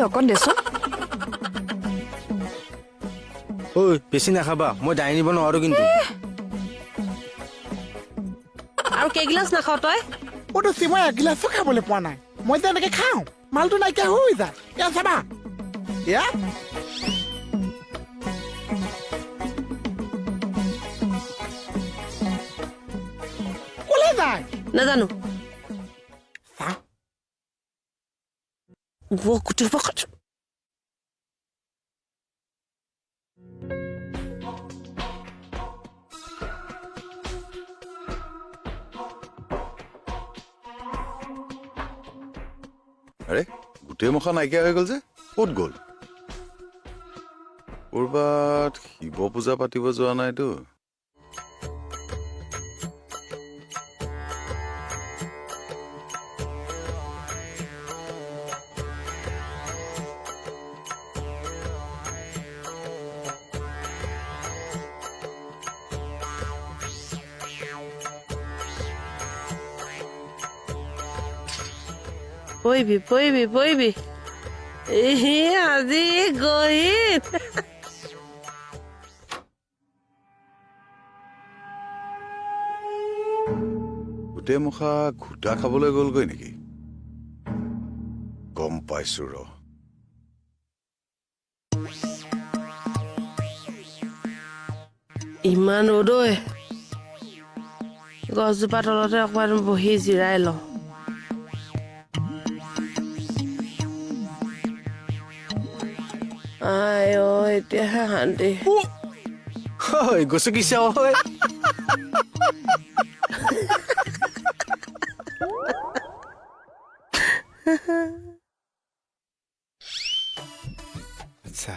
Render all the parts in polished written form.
অকণ দেচোন ঐ বেছি নাখাবা মই দাই নিব নোৱাৰো কিন্তু আৰু কেইগিলাচ নাখাৱ তই অতো মই এগিলাচো খাবলৈ পোৱা নাই মই যে এনেকে খাওঁ মালটো নাইকিয়া হৈ যায় এয়া চাবা এয়া কলে যায় নাজানো চা গোটেই আৰে গোটেই মুখা নাইকিয়া হৈ গ'ল যে ক'ত গ'ল ক'ৰবাত শিৱ পূজা পাতিব যোৱা নাইতো পৰিবি আজি গহিত গোটেই মুখা ঘোটা খাবলৈ গ'লগৈ নেকি গম পাইছো ৰ ইমান ৰ'দৈ গছজোপা তলতে অকমান বহি জিৰাই লওঁ এতিয়াহে শান্তি গছকিছে ঐ আচ্ছা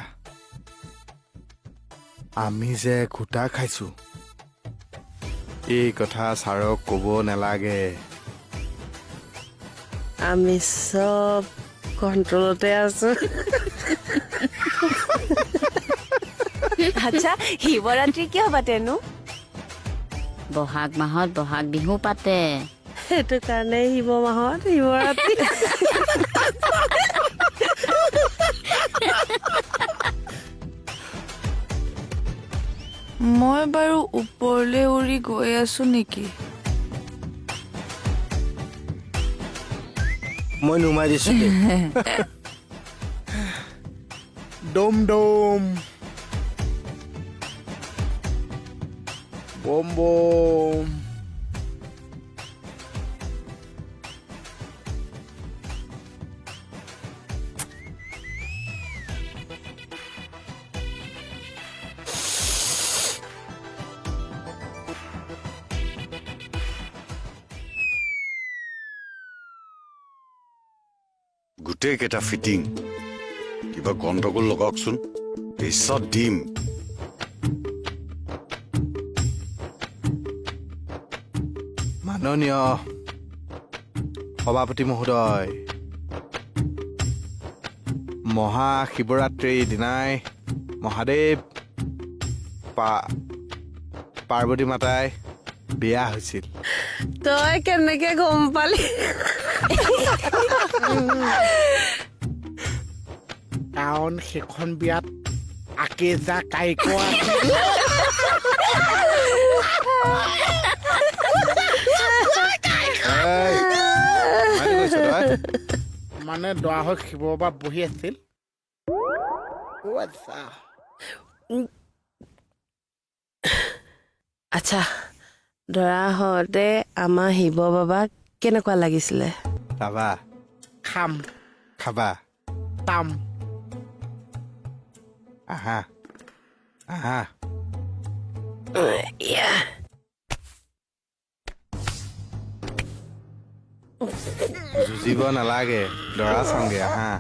আমি যে ঘোটা খাইছো এই কথা ছাৰক ক'ব নালাগে আমি চব কণ্ট্ৰলতে আছো আচ্ছা শিৱৰাত্ৰি কিয় পাতেনো বহাগ মাহত বহাগ বিহু পাতে সেইটো কাৰণে শিৱ মাহত শিৱৰাত্ৰি মই বাৰু ওপৰলৈ উৰি গৈ আছো নেকি মই নুমাই দিছো দেই ডম ডম বম বম গোটেই কেইটা ফিটিং কিবা গণ্ডগোল লগাওকচোন পিছত দিম মাননীয় সভাপতি মহোদয় মহাশিৱৰাত্ৰিৰ দিনাই মহাদেৱ পাৰ্বতী মাতাই বিয়া হৈছিল তই কেনেকে গম পালি কাৰণ সেইখন বিয়াত আকেজা কাইকো মানে দৰা হৈ শিৱ বাবা বহি আছিল আচ্ছা দৰা হওঁতে আমাৰ শিৱ বাবাক কেনেকুৱা লাগিছিলে খাবা খাম খাবা তাম আহা আহা যুঁজিব নালাগে দৰা চাওঁগে আহা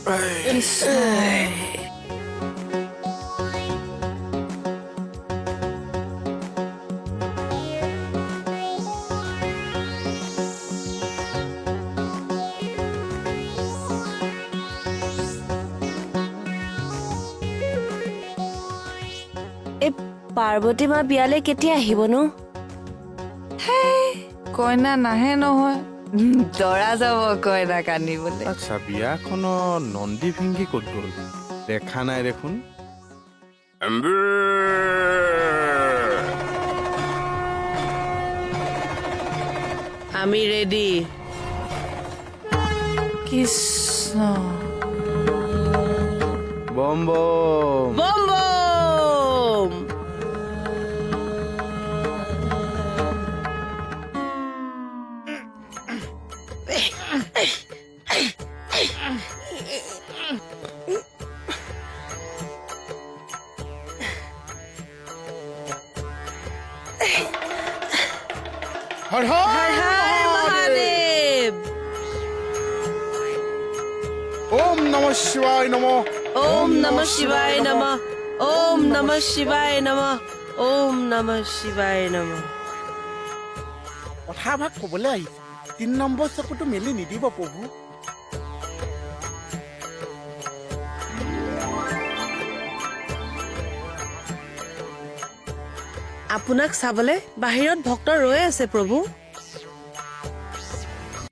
এই পাৰ্বতী মা বিয়ালে কেতিয়া আহিবনো? কইনা নাহে নহয়, দৰা যাব কইনাক আনিবলৈ। আচ্ছা বিয়াখনত নন্দী ভিংগি ক'ত গ'ল দেখা নাই দেখোন। আমি ৰেডি। কৃষ্ণ বম বম বম বম। হৰ হৰ হাই মহাদেৱ। ওম নমঃ শিৱায় নমঃ ওম নমঃ শিৱায় নমঃ। ওম নমঃ শিৱায় নমঃ। ওম নমঃ শিৱায় নমঃ। কথাভাগ কবলৈ আহিছে 3 নম্বৰ চকুটো মেলি নিদিব প্ৰভু। আপোনাক চাবলে বাহিৰত ভক্ত ৰৈ আছে প্ৰভু।